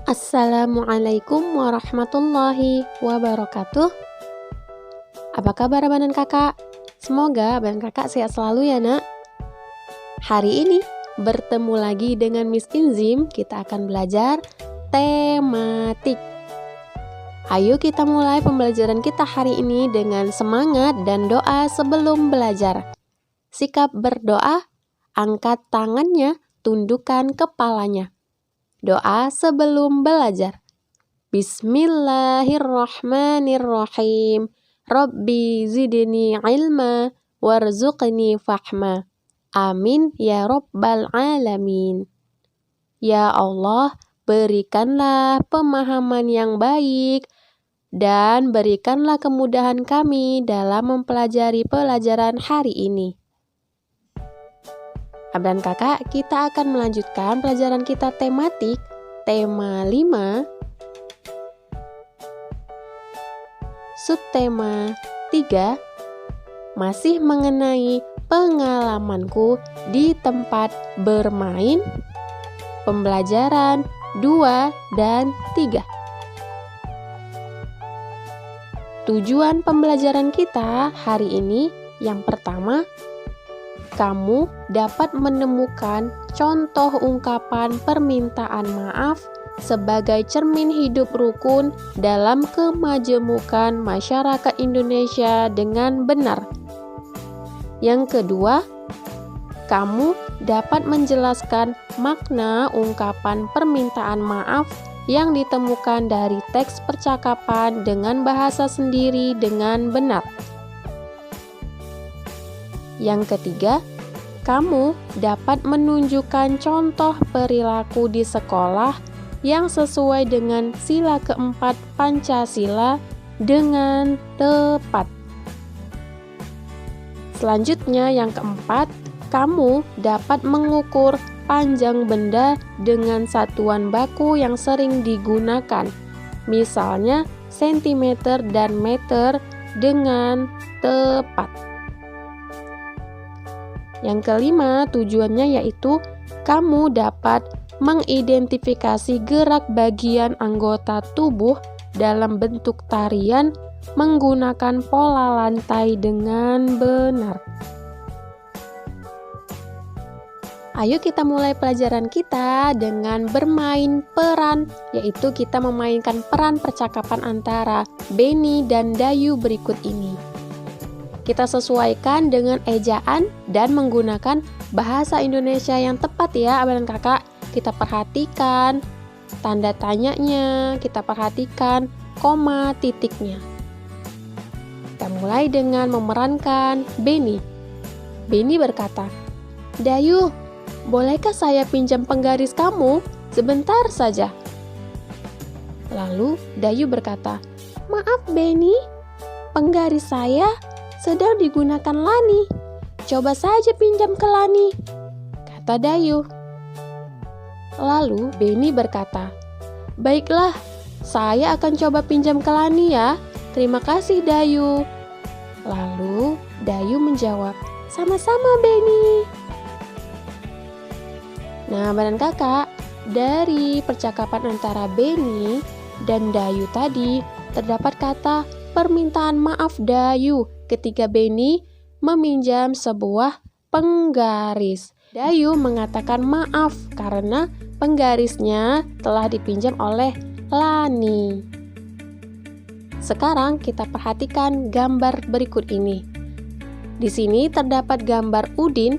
Assalamualaikum warahmatullahi wabarakatuh. Apa kabar abang dan kakak? Semoga abang dan kakak sehat selalu ya nak. Hari ini bertemu lagi dengan Miss Inzim. Kita akan belajar tematik. Ayo kita mulai pembelajaran kita hari ini dengan semangat dan doa sebelum belajar. Sikap berdoa, angkat tangannya, tundukkan kepalanya. Doa sebelum belajar. Bismillahirrahmanirrahim. Rabbi zidni ilma warzuqni fahma. Amin ya rabbal alamin. Ya Allah, berikanlah pemahaman yang baik dan berikanlah kemudahan kami dalam mempelajari pelajaran hari ini. Dan kakak, kita akan melanjutkan pelajaran kita tematik, tema 5, subtema 3, masih mengenai pengalamanku di tempat bermain, pembelajaran 2 dan 3. Tujuan pembelajaran kita hari ini yang pertama, kamu dapat menemukan contoh ungkapan permintaan maaf sebagai cermin hidup rukun dalam kemajemukan masyarakat Indonesia dengan benar. Yang kedua, kamu dapat menjelaskan makna ungkapan permintaan maaf yang ditemukan dari teks percakapan dengan bahasa sendiri dengan benar. Yang ketiga, kamu dapat menunjukkan contoh perilaku di sekolah yang sesuai dengan sila keempat Pancasila dengan tepat. Selanjutnya yang keempat, kamu dapat mengukur panjang benda dengan satuan baku yang sering digunakan, misalnya sentimeter dan meter dengan tepat. Yang kelima, tujuannya yaitu kamu dapat mengidentifikasi gerak bagian anggota tubuh dalam bentuk tarian menggunakan pola lantai dengan benar. Ayo kita mulai pelajaran kita dengan bermain peran, yaitu kita memainkan peran percakapan antara Beni dan Dayu berikut ini. Kita sesuaikan dengan ejaan dan menggunakan bahasa Indonesia yang tepat ya abang dan kakak. Kita perhatikan tanda tanyanya, kita perhatikan koma titiknya. Kita mulai dengan memerankan Beni. Beni berkata, "Dayu, bolehkah saya pinjam penggaris kamu? Sebentar saja." Lalu Dayu berkata, "Maaf Beni, penggaris saya sedang digunakan Lani. Coba saja pinjam ke Lani," kata Dayu. Lalu Beni berkata, "Baiklah, saya akan coba pinjam ke Lani ya. Terima kasih Dayu." Lalu Dayu menjawab, "Sama-sama Beni." Nah, badan kakak, dari percakapan antara Beni dan Dayu tadi terdapat kata permintaan maaf Dayu ketika Beni meminjam sebuah penggaris. Dayu mengatakan maaf karena penggarisnya telah dipinjam oleh Lani. Sekarang kita perhatikan gambar berikut ini. Di sini terdapat gambar Udin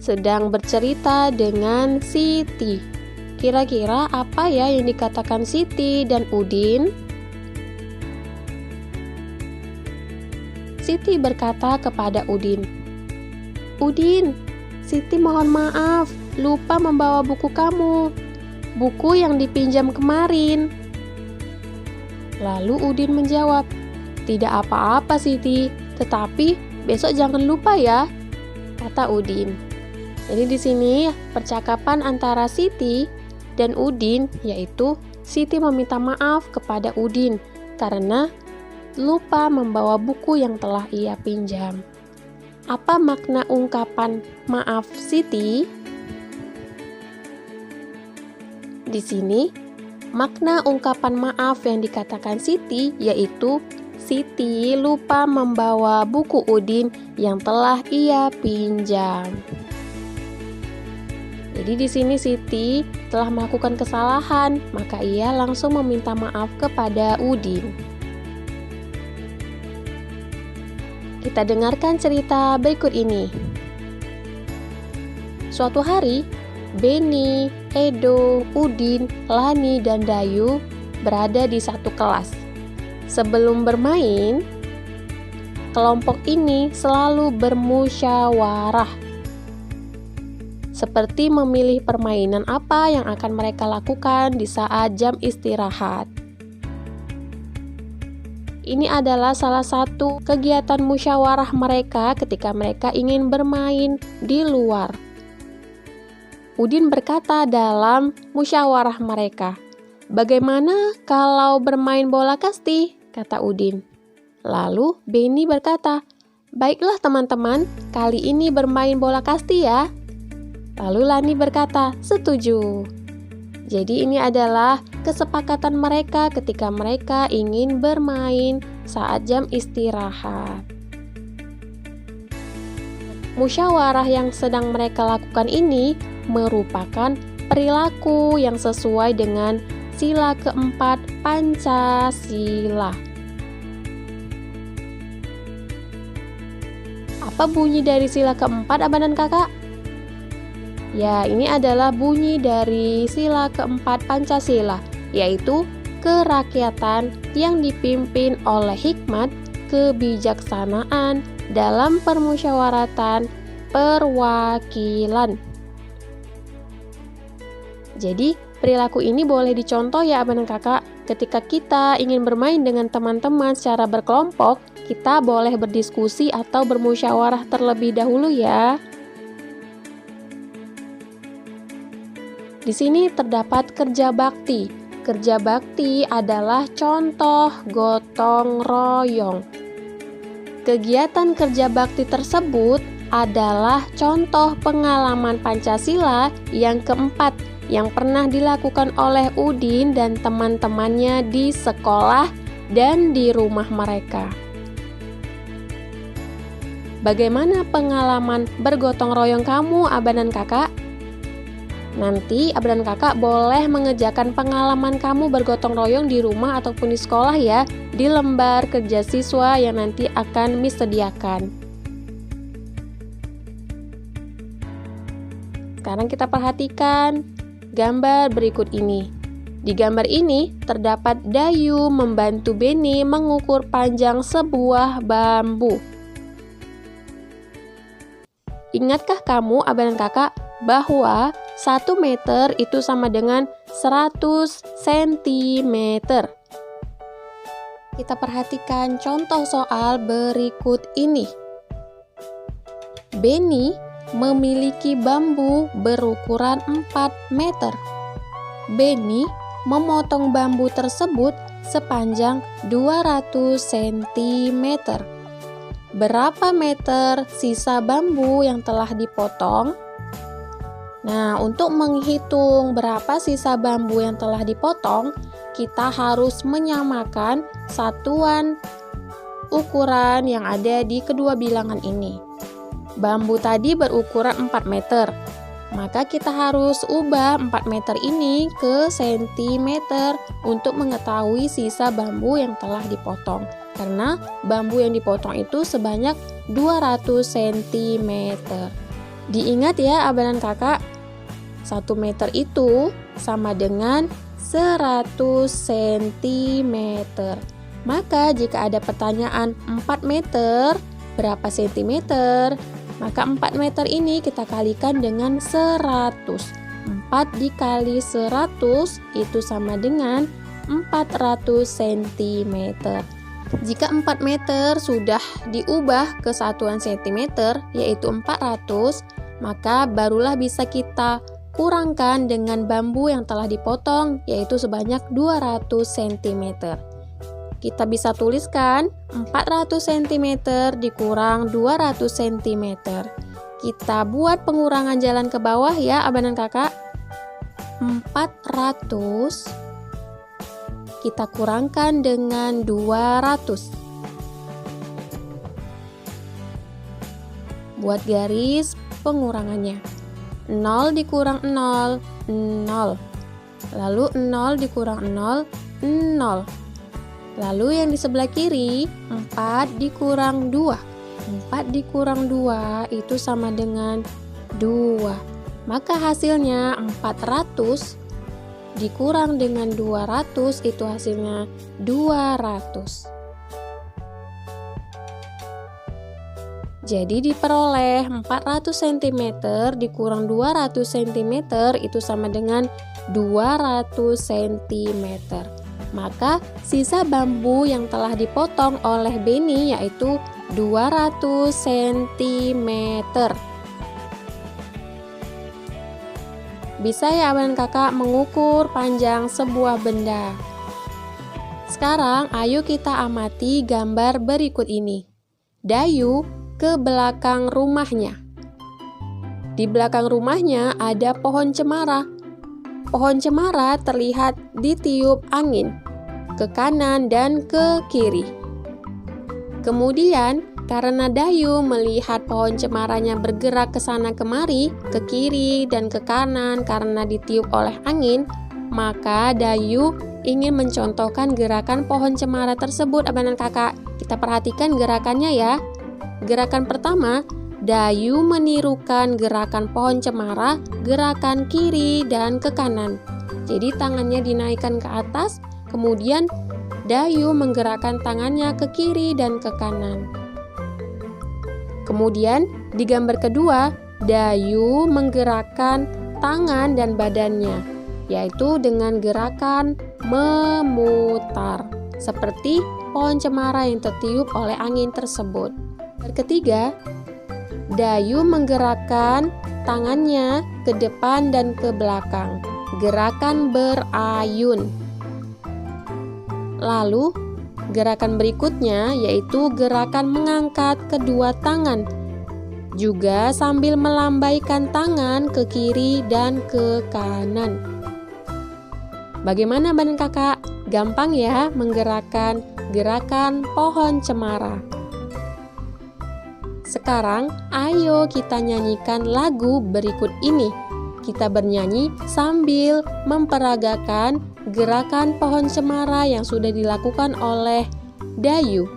sedang bercerita dengan Siti. Kira-kira apa ya yang dikatakan Siti dan Udin? Siti berkata kepada Udin, "Udin, Siti mohon maaf, lupa membawa buku kamu. Buku yang dipinjam kemarin." Lalu Udin menjawab, "Tidak apa-apa Siti, tetapi besok jangan lupa ya," kata Udin. Jadi di sini percakapan antara Siti dan Udin, yaitu Siti meminta maaf kepada Udin karena lupa membawa buku yang telah ia pinjam. Apa makna ungkapan maaf Siti? Di sini Makna ungkapan maaf yang dikatakan Siti yaitu Siti lupa membawa buku Udin yang telah ia pinjam. Jadi di sini Siti telah melakukan kesalahan, maka ia langsung meminta maaf kepada Udin. Kita dengarkan cerita berikut ini. Suatu hari, Beni, Edo, Udin, Lani, dan Dayu berada di satu kelas. Sebelum bermain, kelompok ini selalu bermusyawarah, seperti memilih permainan apa yang akan mereka lakukan di saat jam istirahat. Ini adalah salah satu kegiatan musyawarah mereka ketika mereka ingin bermain di luar. Udin berkata dalam musyawarah mereka, "Bagaimana kalau bermain bola kasti?" kata Udin. Lalu Beni berkata, "Baiklah teman-teman, kali ini bermain bola kasti ya." Lalu Lani berkata, "Setuju." Jadi ini adalah kesepakatan mereka ketika mereka ingin bermain saat jam istirahat. Musyawarah yang sedang mereka lakukan ini merupakan perilaku yang sesuai dengan sila keempat Pancasila. Apa bunyi dari sila keempat, Abang dan Kakak? Ya, ini adalah bunyi dari sila keempat Pancasila, yaitu kerakyatan yang dipimpin oleh hikmat, kebijaksanaan dalam permusyawaratan perwakilan. Jadi, perilaku ini boleh dicontoh ya Abang dan Kakak. Ketika kita ingin bermain dengan teman-teman secara berkelompok, kita boleh berdiskusi atau bermusyawarah terlebih dahulu ya. Di sini terdapat kerja bakti. Kerja bakti adalah contoh gotong royong. Kegiatan kerja bakti tersebut adalah contoh pengalaman Pancasila yang keempat yang pernah dilakukan oleh Udin dan teman-temannya di sekolah dan di rumah mereka. Bagaimana pengalaman bergotong royong kamu, Abang dan Kakak? Nanti Abang dan Kakak boleh mengerjakan pengalaman kamu bergotong royong di rumah ataupun di sekolah ya, di lembar kerja siswa yang nanti akan Miss sediakan. Sekarang kita perhatikan gambar berikut ini. Di gambar ini terdapat Dayu membantu Beni mengukur panjang sebuah bambu. Ingatkah kamu, Abang dan Kakak, bahwa 1 meter itu sama dengan 100 cm? Kita perhatikan contoh soal berikut ini. Beni memiliki bambu berukuran 4 meter. Beni memotong bambu tersebut sepanjang 200 cm. Berapa meter sisa bambu yang telah dipotong? Nah, untuk menghitung berapa sisa bambu yang telah dipotong, kita harus menyamakan satuan ukuran yang ada di kedua bilangan ini. Bambu tadi berukuran 4 meter, maka kita harus ubah 4 meter ini ke sentimeter untuk mengetahui sisa bambu yang telah dipotong. Karena bambu yang dipotong itu sebanyak 200 cm. Diingat ya Abang dan Kakak, 1 meter itu sama dengan 100 cm. Maka jika ada pertanyaan 4 meter, berapa sentimeter? Maka 4 meter ini kita kalikan dengan 100. 4 dikali 100 itu sama dengan 400 cm. Jika 4 meter sudah diubah ke satuan centimeter, yaitu 400, maka barulah bisa kita kurangkan dengan bambu yang telah dipotong, yaitu sebanyak 200 cm. Kita bisa tuliskan 400 cm dikurang 200 cm. Kita buat pengurangan jalan ke bawah ya Abang dan Kakak. 400 kita kurangkan dengan 200. Buat garis pengurangannya. 0 dikurang 0, 0. Lalu 0 dikurang 0, 0. Lalu yang di sebelah kiri, 4 dikurang 2. 4 dikurang 2 itu sama dengan 2. Maka hasilnya 400 dikurang dengan 200 itu hasilnya 200. Jadi diperoleh 400 cm dikurang 200 cm itu sama dengan 200 cm. Maka sisa bambu yang telah dipotong oleh Beni yaitu 200 cm. Bisa ya abang dan kakak mengukur panjang sebuah benda. Sekarang ayo kita amati gambar berikut ini. Dayu ke belakang rumahnya. Di belakang rumahnya ada pohon cemara. Pohon cemara terlihat ditiup angin ke kanan dan ke kiri. Kemudian, karena Dayu melihat pohon cemaranya bergerak ke sana kemari, ke kiri dan ke kanan karena ditiup oleh angin, maka Dayu ingin mencontohkan gerakan pohon cemara tersebut, abang dan kakak. Kita perhatikan gerakannya ya. Gerakan pertama, Dayu menirukan gerakan pohon cemara, gerakan kiri dan ke kanan. Jadi tangannya dinaikkan ke atas, kemudian Dayu menggerakkan tangannya ke kiri dan ke kanan. Kemudian di gambar kedua, Dayu menggerakkan tangan dan badannya, yaitu dengan gerakan memutar, seperti pohon cemara yang tertiup oleh angin tersebut. Ketiga, Dayu menggerakkan tangannya ke depan dan ke belakang, gerakan berayun. Lalu, gerakan berikutnya yaitu gerakan mengangkat kedua tangan, juga sambil melambaikan tangan ke kiri dan ke kanan. Bagaimana abang dan kakak? Gampang ya menggerakkan gerakan pohon cemara. Sekarang, ayo kita nyanyikan lagu berikut ini. Kita bernyanyi sambil memperagakan gerakan pohon cemara yang sudah dilakukan oleh Dayu.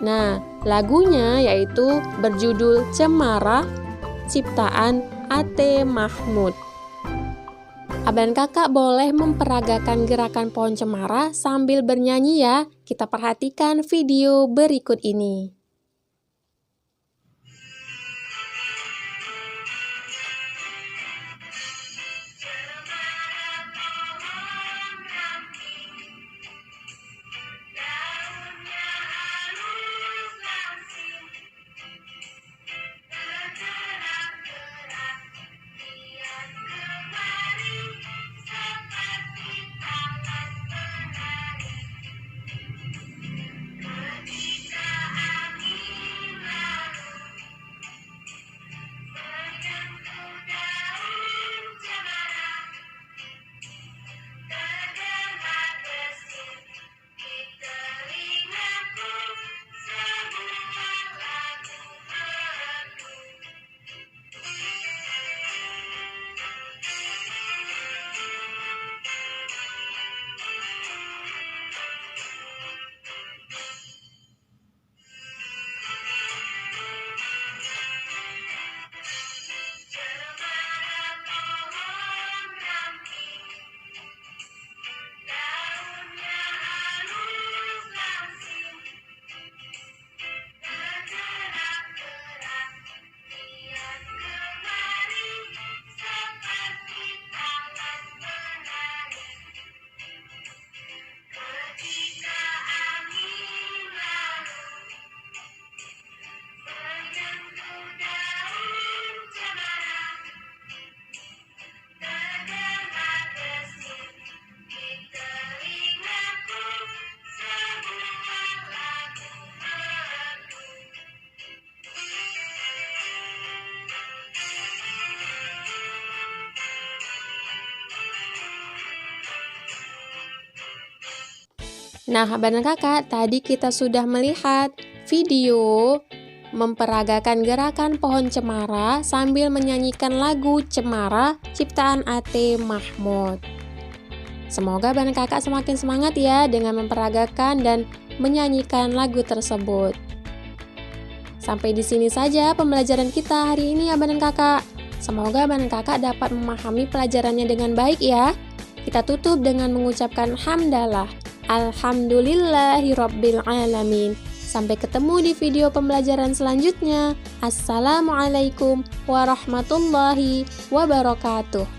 Nah, lagunya yaitu berjudul Cemara, ciptaan A.T. Mahmud. Abang kakak boleh memperagakan gerakan pohon cemara sambil bernyanyi ya. Kita perhatikan video berikut ini. Nah, Abang dan Kakak, tadi kita sudah melihat video memperagakan gerakan pohon cemara sambil menyanyikan lagu Cemara ciptaan A.T. Mahmud. Semoga Abang dan Kakak semakin semangat ya dengan memperagakan dan menyanyikan lagu tersebut. Sampai di sini saja pembelajaran kita hari ini Abang dan Kakak. Semoga Abang dan Kakak dapat memahami pelajarannya dengan baik ya. Kita tutup dengan mengucapkan hamdalah. Alhamdulillahirabbil alamin. Sampai ketemu di video pembelajaran selanjutnya. Assalamualaikum warahmatullahi wabarakatuh.